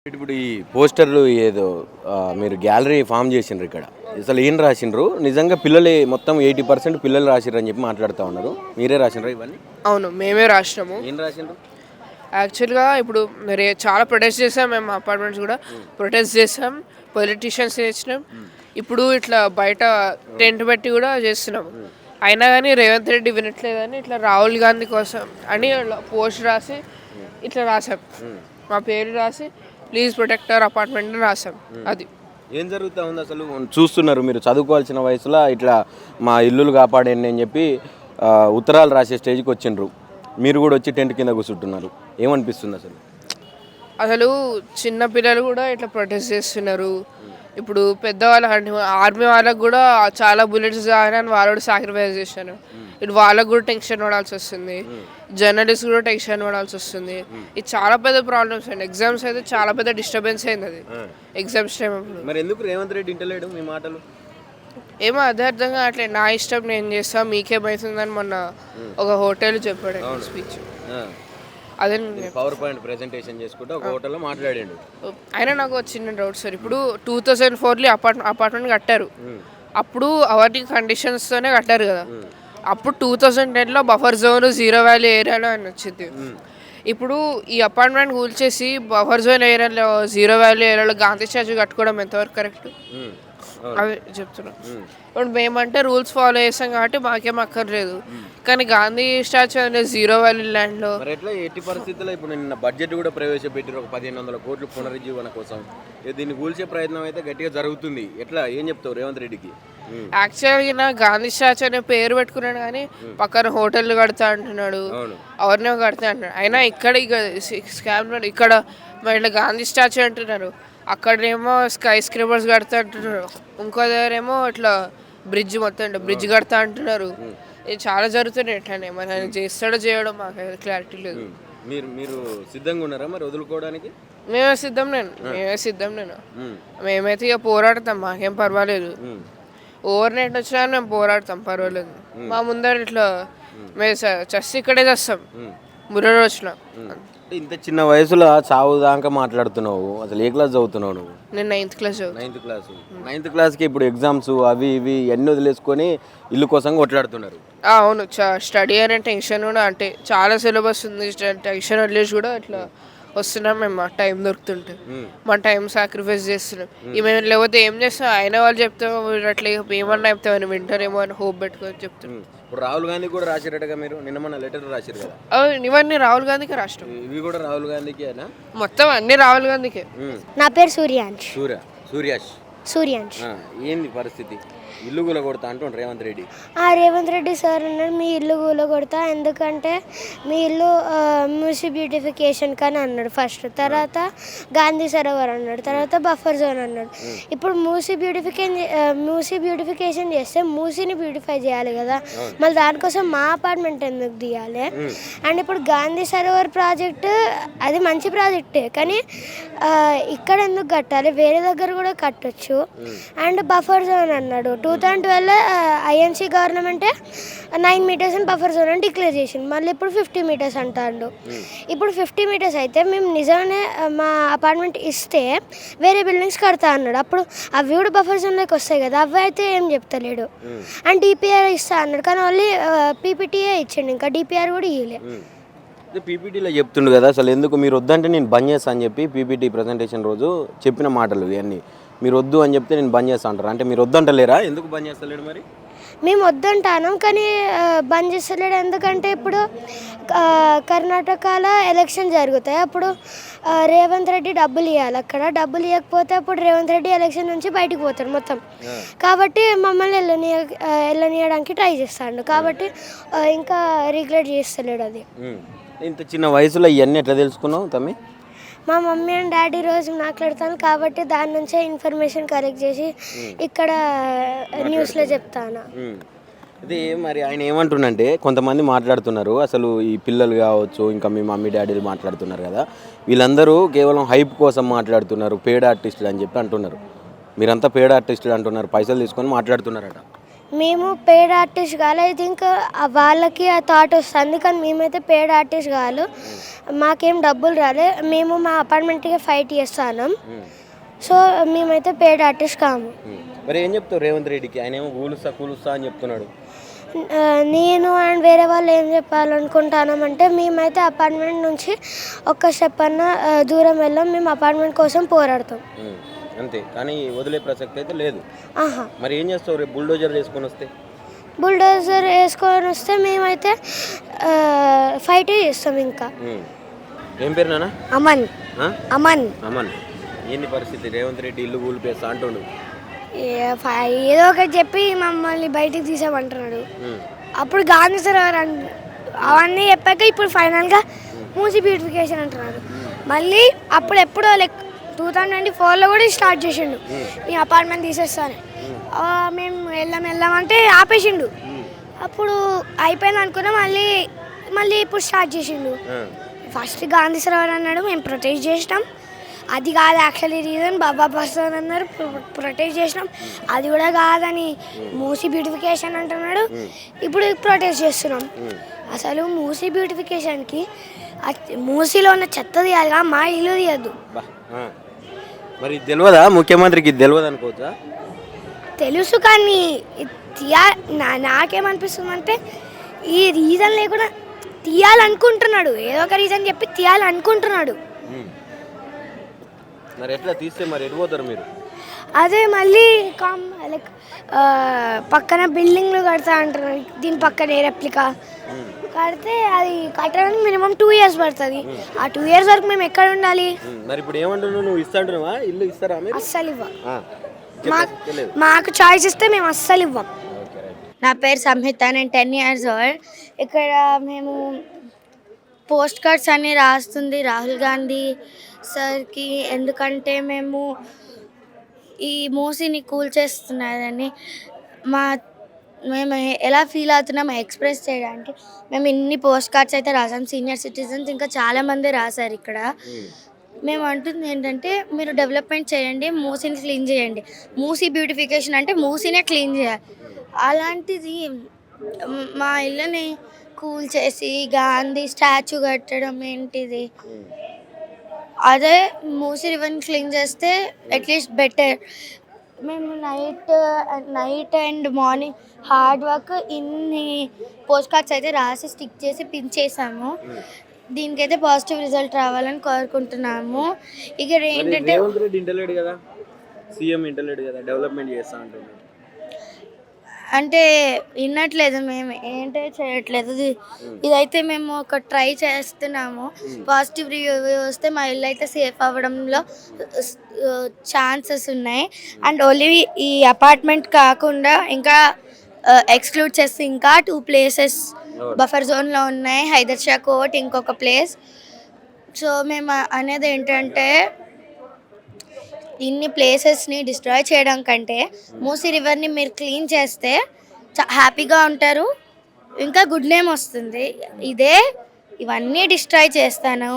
ఇప్పుడు ఈ పోస్టర్లు ఏదో మీరు గ్యాలరీ ఫామ్ చేసిండ్రు ఇక్కడ. అసలు ఏం రాసిండ్రు? నిజంగా పిల్లలే మొత్తం 80% పిల్లలు రాసిండ్రు అని చెప్పి మాట్లాడుతూ ఉన్నారు. మీరే రాసిండ్రు ఇవన్నీ? అవును, మేమే రాసినాము. ఏం రాసిండ్రు? యాక్చువల్గా ఇప్పుడు చాలా ప్రొటెస్ట్ చేసాం, మేము అపార్ట్మెంట్స్ కూడా ప్రొటెస్ట్ చేసాం, పొలిటీషియన్స్ చేసినాం. ఇప్పుడు ఇట్లా బయట టెంట్ పెట్టి కూడా చేస్తున్నాం. అయినా కానీ రేవంత్ రెడ్డి వినట్లేదని ఇట్లా రాహుల్ గాంధీ కోసం అని పోస్ట్ రాసి ఇట్లా రాసాం, మా పేరు రాసి ప్లీజ్ ప్రొటెక్ట్ అవర్ అపార్ట్మెంట్ అని రాసాం. అది ఏం జరుగుతూ ఉంది అసలు? చూస్తున్నారు మీరు, చదువుకోవాల్సిన వయసులో ఇట్లా మా ఇల్లులు కాపాడండి అని చెప్పి ఉత్తరాలు రాసే స్టేజ్కి వచ్చిండ్రు. మీరు కూడా వచ్చి టెంట్ కింద కూర్చుంటున్నారు. ఏమనిపిస్తుంది అసలు? అసలు చిన్న పిల్లలు కూడా ఇట్లా ప్రొటెస్ట్ చేస్తున్నారు. ఇప్పుడు పెద్దవాళ్ళ ఆర్మీ వాళ్ళకు కూడా చాలా బుల్లెట్స్ అని వాళ్ళు కూడా సాక్రిఫైస్ చేశారు. ఇటు వాళ్ళకు కూడా టెన్షన్ పడాల్సి వస్తుంది, జర్నలిస్ట్ కూడా టెన్షన్ పడాల్సి వస్తుంది. ఇది చాలా పెద్ద ప్రాబ్లమ్స్ అండి. ఎగ్జామ్స్ అయితే చాలా పెద్ద డిస్టర్బెన్స్ అయింది అది ఎగ్జామ్స్ టైం అప్పుడు. మరి ఎందుకు రేవంత్ రెడ్డి ఇంటలేడు మీ మాటలు? ఏమో అదే అర్థం కావట్లేదు. నా ఇష్టం నేను చేస్తా, మీకేమవుతుందని మొన్న ఒక హోటల్ చెప్పాడు స్పీచ్. అదే పవర్ పాయింట్ ప్రెజెంటేషన్ చేసుకుంటే ఒక హోటల్లో మాట్లాడాడు. అయినా నాకు చిన్న డౌట్ సార్. ఇప్పుడు 2004లో అపార్ట్మెంట్ కట్టారు, అప్పుడు అవన్నీ కండిషన్స్తోనే కట్టారు కదా. అప్పుడు 2010లో బఫర్ జోన్ 0 వ్యాలీ ఏరియాలో అని వచ్చింది. ఇప్పుడు ఈ అపార్ట్మెంట్ కూల్చేసి బఫర్ జోన్ ఏరియాలో 0 వ్యాలీ ఏరియాలో గాంధీ స్టాచ్యూ కట్టుకోవడం ఎంతవరకు కరెక్ట్? అదే చెప్తున్నాం. ఇప్పుడు మేమంటే రూల్స్ ఫాలో చేస్తాం కాబట్టి మాకేం అక్కర్లేదు, కానీ గాంధీ స్టాచ్యూ అనేది 0 వ్యాలీ ల్యాండ్లో మరి ఎట్లా? ఎట్టి పరిస్థితుల్లో ఇప్పుడు నిన్న బడ్జెట్ కూడా ప్రవేశపెట్టారు, ఒక 1500 కోట్లు పునరుజ్జీవన కోసం. దీన్ని కూల్చే ప్రయత్నం అయితే గట్టిగా జరుగుతుంది. ఎట్లా, ఏం చెప్తావు రేవంత్ రెడ్డికి? యాక్చువల్గా గాంధీ స్టాచ్యూ అనే పేరు పెట్టుకున్నాడు, కానీ పక్కన హోటల్ కడతా అంటున్నాడు, ఎవరినో కడతా అంటున్నాడు. అయినా ఇక్కడ స్కామ్ ఇక్కడ మళ్ళీ గాంధీ స్టాచ్యూ అంటున్నారు, అక్కడేమో స్కై స్క్రేపర్స్ కడతా అంటున్నారు, ఇంకో దగ్గరేమో ఇట్లా బ్రిడ్జ్ మొత్తం బ్రిడ్జ్ కడతా అంటున్నారు. ఇది చాలా జరుగుతున్నాయి ఇట్లానే. మరి ఆయన చేస్తాడో చేయడం మాకు క్లారిటీ లేదు. మీరు సిద్ధంగా ఉన్నారా మరి వదులుకోవడానికి? మేమే సిద్ధం నేను మేమైతే ఇక పోరాడతాం, మాకేం పర్వాలేదు. ఓవర్ నైట్ వచ్చినా మేము పోరాడతాం, పర్వాలేదు. మా ముందర ఇట్లా మేము చచ్చి ఇక్కడే చేస్తాం, ముర్రలో వచ్చిన. ఇంత చిన్న వయసులో చావు దాకా మాట్లాడుతున్నావు. అసలు ఏ క్లాస్ చదువుతున్నావు నువ్వు? నేను 9th క్లాస్. 9th క్లాస్కి ఇప్పుడు ఎగ్జామ్స్ అవి ఇవి అన్నీ వదిలేసుకొని ఇల్లు కోసం కొట్లాడుతున్నారు. అవును, స్టడీ అనే టెన్షన్ కూడా, అంటే చాలా సిలబస్ ఉంది, టెన్షన్ వదిలేసి కూడా అట్లా వస్తున్నాం మేము. మా టైం దొరుకుతుంటే మా టైం సాక్రిఫైస్ చేస్తున్నాం. మేము లేకపోతే ఏం చేస్తాం? అయిన వాళ్ళు చెప్తాం అట్లా ఏమన్నా చెప్తామని వింటారేమో అని హోప్ పెట్టుకొని చెప్తాం. ఇప్పుడు రాహుల్ గాంధీ కూడా రాసిరటగా, మీరు నిన్న మొన్న లెటర్ రాసిరు కదా? ఇవన్నీ రాహుల్ గాంధీకి రాష్ట్రం, ఇవి కూడా రాహుల్ గాంధీకేనా? మొత్తం అన్ని రాహుల్ గాంధీకే. నా పేరు సూర్యాంష్. సూర్యాంష్. ఏంది పరిస్థితి? ఇల్లు కూల కొడతా అంటుండ్రు రేవంత్ రెడ్డి. రేవంత్ రెడ్డి సార్ అన్నాడు మీ ఇల్లు కూల కొడతా, ఎందుకంటే మీ ఇల్లు మ్యూసి బ్యూటిఫికేషన్ కానీ అన్నాడు ఫస్ట్, తర్వాత గాంధీ సరోవర్ అన్నాడు, తర్వాత బఫర్ జోన్ అన్నాడు. ఇప్పుడు మూసీ బ్యూటిఫికేషన్ చేస్తే మూసీని బ్యూటిఫై చేయాలి కదా, మళ్ళీ దానికోసం మా అపార్ట్మెంట్ ఎందుకు తీయాలి? అండ్ ఇప్పుడు గాంధీ సరోవర్ ప్రాజెక్టు అది మంచి ప్రాజెక్టే, కానీ ఇక్కడ ఎందుకు కట్టాలి? వేరే దగ్గర కూడా కట్టొచ్చు. అండ్ బఫర్ జోన్ అన్నాడు, 2012 ఐఎన్సీ గవర్నమెంటే 9 మీటర్స్ అని బఫర్ జోన్ అని డిక్లేర్ చేసింది, మళ్ళీ ఇప్పుడు 50 మీటర్స్ అంటాడు. ఇప్పుడు 50 మీటర్స్ అయితే మేము నిజంగానే మా అపార్ట్మెంట్ ఇస్తే వేరే బిల్డింగ్స్ కడతా అన్నాడు, అప్పుడు అవి కూడా బఫర్ జోన్లోకి వస్తాయి కదా, అవి అయితే ఏం చెప్తలేడు. అండ్ డిపిఆర్ ఇస్తా అన్నాడు, కానీ ఓన్లీ పీపీటీఏ ఇచ్చిండు, ఇంకా డిపిఆర్ కూడా ఇవ్వలే. పీపీటీలో చెప్తుండు కదా, అసలు ఎందుకు మీరు వద్దంటే నేను బంద్ చేస్తా అని చెప్పి పీపీటీ ప్రజెంటేషన్ రోజు చెప్పిన మాటలు ఇవన్నీ. మీరు వద్దు అని చెప్తే నేను బంద్ చేస్తా అంటారు, అంటే మీరు వద్దంటలేరా? ఎందుకు బంద్ చేస్తలేడు మరి? మేము వద్దంటాను, కానీ బంద్ చేస్తలేడు. ఎందుకంటే ఇప్పుడు కర్ణాటకలో ఎలక్షన్ జరుగుతాయి, అప్పుడు రేవంత్ రెడ్డి డబ్బులు ఇవ్వాలి, అక్కడ డబ్బులు ఇవ్వకపోతే అప్పుడు రేవంత్ రెడ్డి ఎలక్షన్ నుంచి బయటకు పోతాడు మొత్తం. కాబట్టి మమ్మల్ని వెళ్ళనీయడానికి ట్రై చేస్తాడు, కాబట్టి ఇంకా రిగ్రెట్ చేస్తలేడు అది. ఇంత చిన్న వయసులో ఇవన్నీ ఎట్లా తెలుసుకున్నావు తమ్మి? మా మమ్మీ అండ్ డాడీ రోజు మాట్లాడతాను, కాబట్టి దాని నుంచే ఇన్ఫర్మేషన్ కలెక్ట్ చేసి ఇక్కడ న్యూస్లో చెప్తాను. అదే మరి ఆయన ఏమంటుండంటే, కొంతమంది మాట్లాడుతున్నారు అసలు ఈ పిల్లలు కావచ్చు, ఇంకా మీ మమ్మీ డాడీలు మాట్లాడుతున్నారు కదా, వీళ్ళందరూ కేవలం హైప్ కోసం మాట్లాడుతున్నారు, పేడ్ ఆర్టిస్టులు అని చెప్పి అంటున్నారు. మీరంతా పేడ్ ఆర్టిస్టులు అంటున్నారు, పైసలు తీసుకొని మాట్లాడుతున్నారట. మేము పేడ్ ఆర్టిస్ట్ కావాలి. ఐ థింక్ వాళ్ళకి ఆ థాట్ వస్తుంది, కానీ మేమైతే పేడ్ ఆర్టిస్ట్ కావాలి. మాకేం డబ్బులు రాలే, మేము మా అపార్ట్మెంట్కి ఫైట్ చేస్తాను. సో మేమైతే పేడ్ ఆర్టిస్ట్ కాము. మరి ఏం చెప్తావు రేవంత్ రెడ్డికి? ఆయన ఏమో కూలుస్తా అని చెప్తున్నాడు. నేను అండ్ వేరే వాళ్ళు ఏం చెప్పాలనుకుంటున్నామంటే, మేమైతే అపార్ట్మెంట్ నుంచి ఒక్క స్టెప్ అన్న దూరం వెళ్ళాం. మేము అపార్ట్మెంట్ కోసం పోరాడతాం అంతే, కానీ వదిలే ప్రసక్తి అయితే లేదు. ఆహా. మరి ఏం చేస్తావు రేపు బుల్డోజర్ వేసుకొని వస్తే? బుల్డోజర్ వేసుకొని వస్తే మేమైతే ఫైట్ చేస్తాం. ఇంకా ఏం పేరు నాన్న? అమన్. అమన్. అమన్, ఏంది పరిస్థితి? రేవంత్ రెడ్డి ఇల్లు కూలిపేస్తా అంటుండు. ఏదో ఒకటి చెప్పి మమ్మల్ని బయటికి తీసామంటున్నాడు. అప్పుడు గాంధీ సరోవర్ అవన్నీ చెప్పాక ఇప్పుడు ఫైనల్గా మూసీ బ్యూటిఫికేషన్ అంటున్నారు. మళ్ళీ అప్పుడు ఎప్పుడో లైక్ 2024లో కూడా స్టార్ట్ చేసిండు, ఈ అపార్ట్మెంట్ తీసేస్తాను. మేము వెళ్దామంటే ఆపేసిండు. అప్పుడు అయిపోయింది అనుకున్నా, మళ్ళీ ఇప్పుడు స్టార్ట్ చేసిండు. ఫస్ట్ గాంధీ సరోవర్ అన్నాడు, మేము ప్రొటెస్ట్ చేసినాం. అది కాదు యాక్చువల్లీ రీజన్, బాబా పర్సన్ అన్నారు, ప్రొటెస్ట్ చేసినాం. అది కూడా కాదని మూసీ బ్యూటిఫికేషన్ అంటున్నాడు. ఇప్పుడు ప్రొటెస్ట్ చేస్తున్నాం. అసలు మూసీ బ్యూటిఫికేషన్కి మూసీలో ఉన్న చెత్త తీయాలిగా, మా ఇల్లు తీయద్దు. మరి తెలియదా ముఖ్యమంత్రికి? తెలియదు అనుకోవచ్చా? తెలుసు, కానీ నాకేమనిపిస్తుంది అంటే ఈ రీజన్ లేకుండా తీయాలనుకుంటున్నాడు. ఏదో ఒక రీజన్ చెప్పి తీయాలనుకుంటున్నాడు. మరి ఎట్లా తీస్తే మరి ఎడిపోతారు మీరు? అదే మళ్ళీ లైక్ పక్కన బిల్డింగ్లు కడతా అంటున్నారు. దీని పక్కనే రెప్లికా కడితే అది కట్టడానికి మినిమం 2 years పడుతుంది. ఆ 2 years వరకు మేము ఎక్కడ ఉండాలి? మరి ఇప్పుడు ఏమంటున్నావు? నువ్వు ఇస్తాంటున్నావా? ఇల్లు ఇస్తారా మీరు? అస్సలు ఇవ్వం. మాకు చాయిస్ ఇస్తే మేము అస్సలు ఇవ్వం. నా పేరు సంహిత, నేను 10 years old. ఇక్కడ మేము పోస్ట్ కార్డ్స్ అన్నీ రాస్తుంది రాహుల్ గాంధీ సార్కి. ఎందుకంటే మేము ఈ మూసీని కూల్చేస్తున్నారని మేము ఎలా ఫీల్ అవుతున్నామో ఎక్స్ప్రెస్ చేయడానికి మేము ఇన్ని పోస్ట్ కార్డ్స్ అయితే రాసాం. సీనియర్ సిటిజన్స్ ఇంకా చాలామంది రాశారు ఇక్కడ. మేము అంటుంది ఏంటంటే, మీరు డెవలప్మెంట్ చేయండి, మూసీని క్లీన్ చేయండి. మూసీ బ్యూటిఫికేషన్ అంటే మూసీనే క్లీన్ చేయాలి. అలాంటిది మా ఇల్లుని కూల్ చేసి గాంధీ స్టాచ్యూ కట్టడం ఏంటిది? అదే మూసీ రివర్ని క్లీన్ చేస్తే అట్లీస్ట్ బెటర్. మేము night and morning hard work ఇన్ని పోస్ట్ కార్డ్స్ అయితే రాసి స్టిక్ చేసి పిన్ చేసాము. దీనికైతే పాజిటివ్ రిజల్ట్ రావాలని కోరుకుంటున్నాము. ఇక్కడ ఏంటంటే డెవలప్మెంట్ చేస్తా అంటున్నాడు అంటే వినట్లేదు, మేము ఏంటో చేయట్లేదు. ఇదైతే మేము ఒక ట్రై చేస్తున్నాము. పాజిటివ్ రివ్యూ వస్తే మా ఇల్లు అయితే సేఫ్ అవ్వడంలో ఛాన్సెస్ ఉన్నాయి. అండ్ ఓన్లీ ఈ అపార్ట్మెంట్ కాకుండా ఇంకా ఎక్స్క్లూడ్ చేస్తే ఇంకా 2 places బఫర్ జోన్లో ఉన్నాయి. హైదర్ షా కోర్ట్, ఇంకొక ప్లేస్. సో మేము అనేది ఏంటంటే, ఇన్ని ప్లేసెస్ని డిస్ట్రాయ్ చేయడం కంటే మూసీ రివర్ని మీరు క్లీన్ చేస్తే హ్యాపీగా ఉంటారు, ఇంకా గుడ్ నేమ్ వస్తుంది. ఇవన్నీ డిస్ట్రాయ్ చేస్తాను,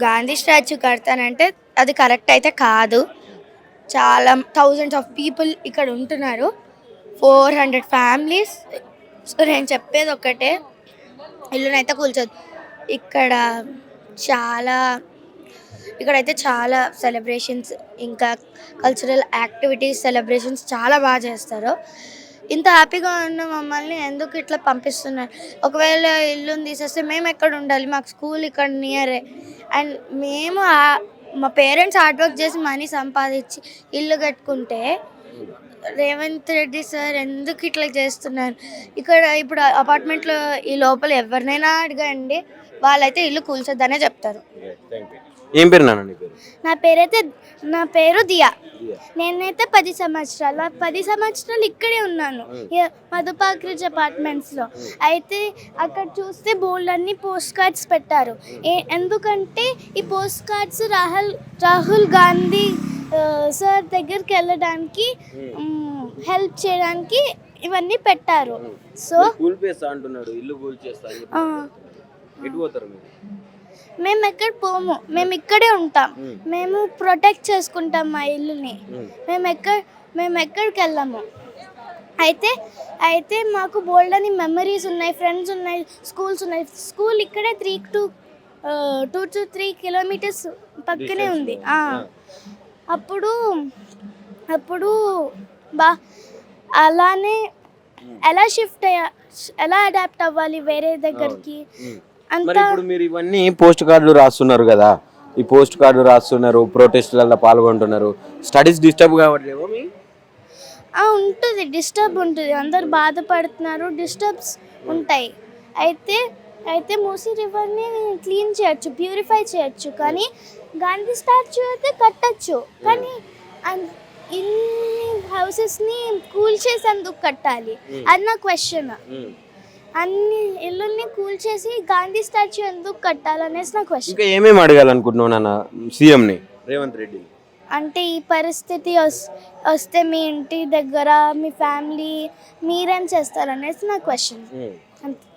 గాంధీ స్టాచ్యూ కడతానంటే అది కరెక్ట్ అయితే కాదు. చాలా thousands of people ఇక్కడ ఉంటున్నారు, 400 families. సో నేను చెప్పేది ఒకటే, ఇల్లునైతే కూల్చొద్దు. ఇక్కడైతే చాలా సెలబ్రేషన్స్, ఇంకా కల్చరల్ యాక్టివిటీస్, సెలబ్రేషన్స్ చాలా బాగా చేస్తారు. ఇంత హ్యాపీగా ఉన్న మమ్మల్ని ఎందుకు ఇట్లా పంపిస్తున్నారు? ఒకవేళ ఇల్లుని తీసేస్తే మేము ఎక్కడ ఉండాలి? మాకు స్కూల్ ఇక్కడ నియరే. అండ్ మేము మా పేరెంట్స్ హార్డ్ వర్క్ చేసి మనీ సంపాదించి ఇల్లు కట్టుకుంటే రేవంత్ రెడ్డి సార్ ఎందుకు ఇట్లా చేస్తున్నారు? ఇప్పుడు అపార్ట్మెంట్లో ఈ లోపల ఎవరినైనా అడగండి, వాళ్ళైతే ఇల్లు కూల్చొద్దనే చెప్తారు. ఏం పేరు నాన్న నీ పేరు? నా పేరు దియా. నేనైతే 10 సంవత్సరాలు ఇక్కడే ఉన్నాను, మధుపాక్రిజ్ అపార్ట్మెంట్స్లో. అయితే అక్కడ చూస్తే బోల్డ్ అన్ని పోస్ట్ కార్డ్స్ పెట్టారు. ఎందుకంటే ఈ post cards Rahul Gandhi sir దగ్గరికి వెళ్ళడానికి, హెల్ప్ చేయడానికి ఇవన్నీ పెట్టారు. సో మేము ఎక్కడ పోము, మేము ఇక్కడే ఉంటాం. మేము ప్రొటెక్ట్ చేసుకుంటాం మా ఇల్లుని. మేము ఎక్కడికి వెళ్ళాము. అయితే అయితే మాకు బోల్డ్ అని మెమరీస్ ఉన్నాయి, ఫ్రెండ్స్ ఉన్నాయి, స్కూల్స్ ఉన్నాయి. స్కూల్ ఇక్కడే 2 to 3 కిలోమీటర్స్ పక్కనే ఉంది. అప్పుడు అప్పుడు బా అలానే ఎలా ఎలా అడాప్ట్ అవ్వాలి వేరే దగ్గరికి మరి అంతా ఇప్పుడు మీరు ఇవన్నీ పోస్ట్ కార్డులు రాస్తున్నారు కదా, ఈ పోస్ట్ కార్డు రాస్తున్నారు, ప్రొటెస్ట్లలో పాల్గొంటున్నారు, స్టడీస్ డిస్టర్బ్ కావట్లేవో మీ? ఉంటుంది, డిస్టర్బ్ ఉంటుంది, అందరు బాధపడుతున్నారు, డిస్టర్బ్స్ ఉంటాయి. అయితే అయితే మూసీ రివర్ని క్లీన్ చేయొచ్చు, ప్యూరిఫై చేయొచ్చు, కానీ గాంధీ స్టాచ్యూ అయితే కట్టచ్చు. కానీ ఇన్ని హౌసెస్ని కూల్ చేసి ఎందుకు కట్టాలి అది నా క్వశ్చన్. అన్ని ఇల్లుల్ని కూల్ చేసి గాంధీ స్టాచ్యూ ఎందుకు కట్టాలనేసి నా క్వశ్చన్. ఇంకా ఏమేమి అడగాలనుకుంటున్నావు నాన్న సీఎంని, రేవంత్ రెడ్డి? అంటే ఈ పరిస్థితి వస్తే మీ ఇంటి దగ్గర మీ ఫ్యామిలీ మీరేం చేస్తారనేసి నా క్వశ్చన్. అంతే.